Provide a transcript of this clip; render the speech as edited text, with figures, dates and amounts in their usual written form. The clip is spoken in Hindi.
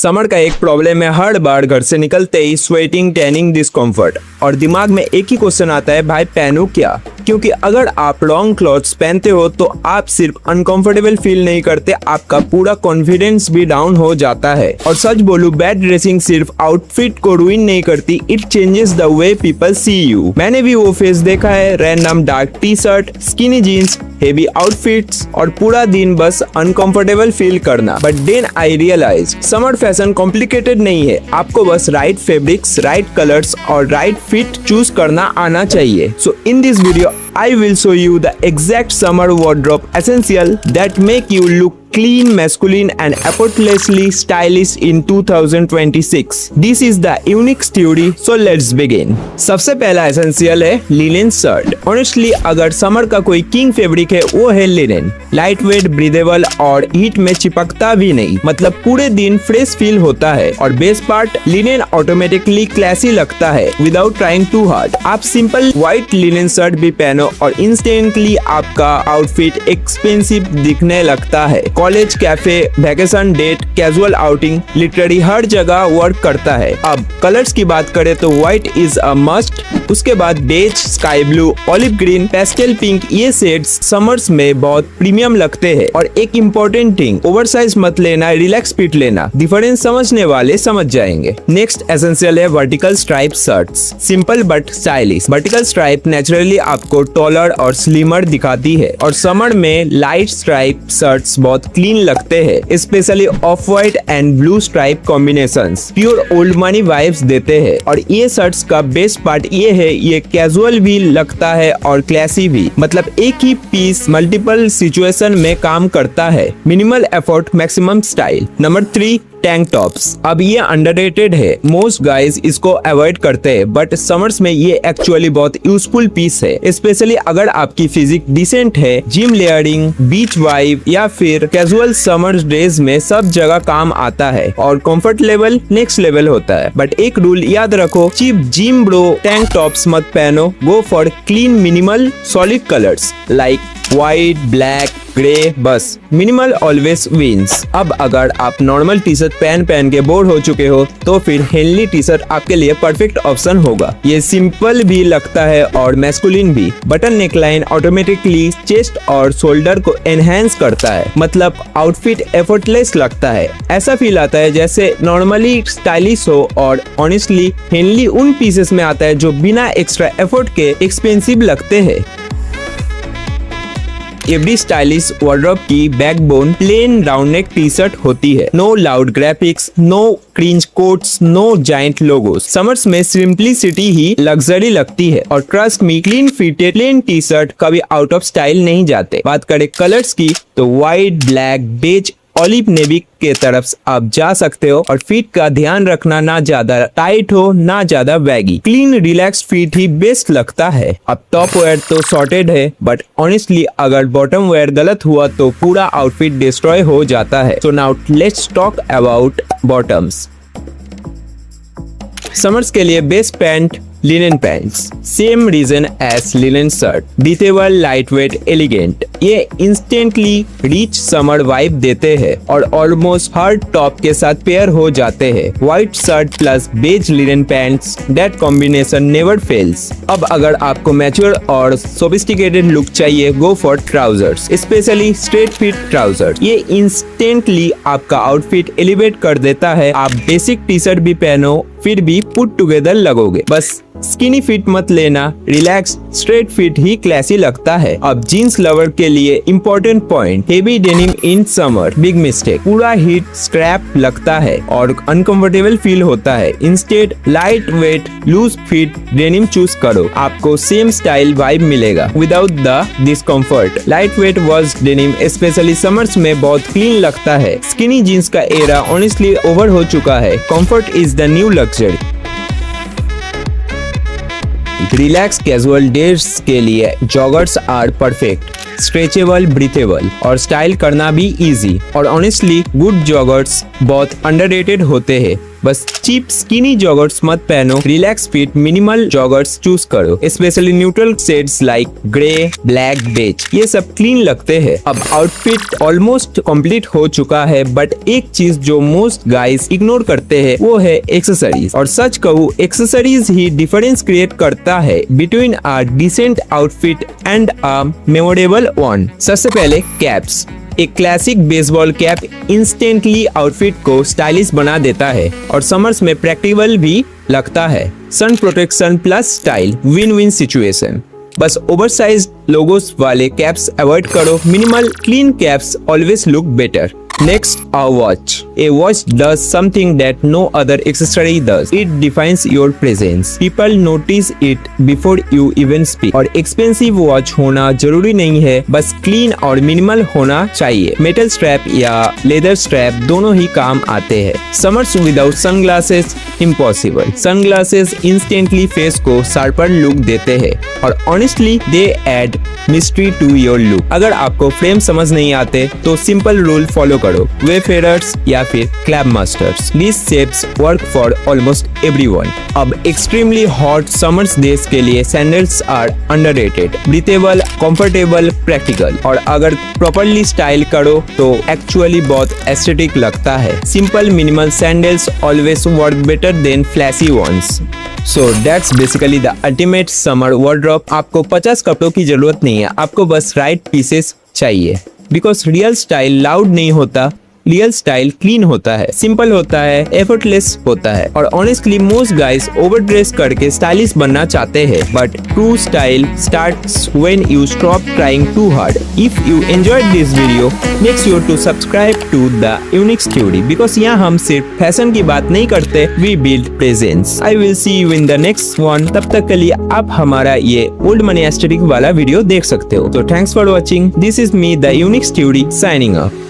समर का एक प्रॉब्लम है, हर बार घर से निकलते ही स्वेटिंग, टैनिंग, डिस्कम्फर्ट और दिमाग में एक ही क्वेश्चन आता है, भाई पहनूं क्या? क्योंकि अगर आप लॉन्ग क्लॉथ्स पहनते हो तो आप सिर्फ अनकंफर्टेबल फील नहीं करते, आपका पूरा कॉन्फिडेंस भी डाउन हो जाता है। और सच बोलूं, बैड ड्रेसिंग सिर्फ आउटफिट को रुइन नहीं करती, it changes the way people see you. मैंने भी वो फेस देखा है, random dark T shirt, skinny jeans, heavy outfits और पूरा दिन बस अनकंफर्टेबल फील करना। But then I realize summer fashion complicated नहीं है, आपको बस राइट फैब्रिक्स, राइट कलर्स और राइट फिट चूज करना आना चाहिए। So in this video I will show you the exact summer wardrobe essential that make you look clean, masculine and effortlessly stylish in 2026. This is the unique story, so let's begin. सबसे पहला एसेंशियल है लिनेन शर्ट। ऑनेस्टली अगर समर का कोई किंग फैब्रिक है वो है लिनेन। लाइट वेट, ब्रीदेबल और हीट में चिपकता भी नहीं, मतलब पूरे दिन फ्रेश फील होता है। और best part, linen automatically classy लगता है विदाउट ट्राइंग टू हार्ड। आप सिंपल व्हाइट लिनेन शर्ट भी पहनो और इंस्टेंटली आपका आउटफिट एक्सपेंसिव दिखने लगता है। College, cafe, vacation, date, casual outing, literally हर जगह वर्क करता है। अब कलर्स की बात करें तो व्हाइट इज अ मस्ट, उसके बाद beige, sky blue, olive green, pastel pink, ये शेड्स समर्स में बहुत प्रीमियम लगते हैं। और एक इम्पोर्टेंट थिंग, ओवरसाइज मत लेना, रिलैक्स फिट लेना, डिफरेंस समझने वाले समझ जाएंगे। नेक्स्ट एसेंशियल है vertical stripe shirts. Simple but stylish. Vertical stripe naturally आपको टॉलर और स्लिमर दिखाती है और समर में लाइट स्ट्राइप शर्ट्स बहुत क्लीन लगते हैं, specially of white and blue stripe combinations pure old money vibes देते हैं। और ये शर्ट्स का बेस्ट पार्ट ये है, ये कैजुअल भी लगता है और क्लासी भी, मतलब एक ही पीस मल्टीपल सिचुएशन में काम करता है। Minimal effort, maximum style. Number 3, tank tops. अब ये अंडररेटेड है, मोस्ट गाइज इसको अवॉइड करते हैं, बट समर्स में ये एक्चुअली बहुत यूजफुल पीस है, स्पेशली अगर आपकी फिजिक डिसेंट है। जिम लेयरिंग, बीच वाइब या फिर कैजुअल समर डेज में सब जगह काम आता है और कंफर्ट लेवल नेक्स्ट लेवल होता है। बट एक रूल याद रखो, cheap gym bro tank tops मत पहनो, go for clean minimal solid colours like white, black, grey, बस मिनिमल ऑलवेज विंस। अब अगर आप नॉर्मल टी शर्ट पहन के बोर हो चुके हो तो फिर हेनली टी शर्ट आपके लिए परफेक्ट ऑप्शन होगा। ये सिंपल भी लगता है और मैस्कुलिन भी। बटन नेकलाइन ऑटोमेटिकली चेस्ट और शोल्डर को एनहेंस करता है, मतलब आउटफिट एफर्टलेस लगता है। ऐसा फील आता है जैसे नॉर्मली स्टाइलिश हो। और ऑनेस्टली हेनली उन पीसेस में आता है जो बिना एक्स्ट्रा एफर्ट के एक्सपेंसिव लगते हैं। एवरी स्टाइलिश वार्डरोब की backbone plain round neck T shirt होती है। No loud graphics, no cringe quotes, no giant logos. Summers में सिंपलिसिटी ही लग्जरी लगती है। और trust me, clean fitted plain T shirt कभी आउट ऑफ स्टाइल नहीं जाते। बात करें कलर्स की तो white, black, beige, olive navy के तरफ आप जा सकते हो। और फिट का ध्यान रखना, ना ज्यादा टाइट हो ना ज्यादा बैगी। क्लीन रिलैक्स फिट ही बेस्ट लगता है। अब टॉप वेयर तो सॉर्टेड है, बट ऑनेस्टली अगर बॉटम वेयर गलत हुआ तो पूरा आउटफिट डिस्ट्रॉय हो जाता है। So now let's talk about bottoms. Summers के लिए best pant linen pants, same reason as linen shirt, breathable, lightweight, elegant. ये इंस्टेंटली रिच समर वाइब देते हैं और ऑलमोस्ट हर टॉप के साथ पेयर हो जाते हैं। White shirt plus beige linen pants, that combination never fails. अब अगर आपको मैच्योर और सोफिस्टिकेटेड लुक चाहिए, go for trousers, specially straight fit trousers. ये इंस्टेंटली आपका आउटफिट एलिवेट कर देता है। आप बेसिक टी शर्ट भी पहनो फिर भी पुट टुगेदर लगोगे। बस स्किनी फिट मत लेना, रिलैक्स स्ट्रेट फिट ही क्लासी लगता है। अब जीन्स लवर के लिए important point, heavy denim in summer, big mistake. पूरा हीट स्ट्रैप लगता है और अनकंफर्टेबल फील होता है। Instead light weight lose fit denim choose करो, आपको सेम स्टाइल वाइब मिलेगा without the discomfort. Light weight wash denim specially summers में बहुत क्लीन लगता है। स्किनी जीन्स का एरा ऑनेस्टली ओवर हो चुका है, comfort is the new luxury. Relax casual days के लिए joggers are perfect, stretchable, breathable और स्टाइल करना भी इजी। और ऑनेस्टली गुड जॉगर्स बहुत अंडररेटेड होते हैं। बस चीप स्किनी जॉगर्स मत पहनो, relax fit minimal joggers choose करो, especially neutral shades like grey, black, beige, ये सब क्लीन लगते हैं। अब आउटफिट ऑलमोस्ट कंप्लीट हो चुका है, बट एक चीज जो मोस्ट गाइस इग्नोर करते हैं वो है एक्सेसरीज। और सच कहूँ एक्सेसरीज ही डिफरेंस क्रिएट करता है between a decent outfit and a memorable one. सबसे पहले कैप्स। एक classic baseball cap instantly outfit को स्टाइलिश बना देता है और समर्स में प्रैक्टिकल भी लगता है। Sun protection plus style, win win situation. बस ओवरसाइज लोगोस वाले कैप्स अवॉइड करो, minimal clean caps always look better. Next, a watch. A watch does something that no other accessory does. It defines your presence. People notice it before you even speak. और expensive watch होना जरूरी नहीं है, बस clean और minimal होना चाहिए। Metal strap या leather strap दोनों ही काम आते हैं। Summers without sunglasses impossible. Sunglasses instantly face को sharper look देते हैं और honestly they add mystery to your look. अगर आपको फ्रेम समझ नहीं आते तो सिंपल रूल फॉलो करो, वेफेयरर्स या फिर clubmasters. These shapes work for almost everyone. अब एक्सट्रीमली हॉट समर्स डेज के लिए sandals are underrated, breathable, comfortable, practical और अगर प्रॉपरली स्टाइल करो तो एक्चुअली बहुत एस्थेटिक लगता है। Simple minimal sandals always work better than flashy ones. So that's basically the ultimate summer wardrobe. आपको 50 कपड़ों की जरूरत नहीं है, आपको बस राइट पीसेस चाहिए। बिकॉज रियल स्टाइल लाउड नहीं होता, रियल स्टाइल क्लीन होता है, सिंपल होता है, एफर्टलेस होता है और ऑनेस्टली मोस्ट गाइस ओवरड्रेस करके स्टाइलिश बनना चाहते हैं, but true style starts when you stop trying too hard. If you enjoyed this video, make sure to subscribe to the Unique Studio, because यहाँ हम सिर्फ फैशन की बात नहीं करते, we build presence. I will see you in the next one. तब तक के लिए आप हमारा ये ओल्ड मनी एस्थेटिक वाला वीडियो देख सकते हो। तो thanks for watching. This is me the Unique studio signing off.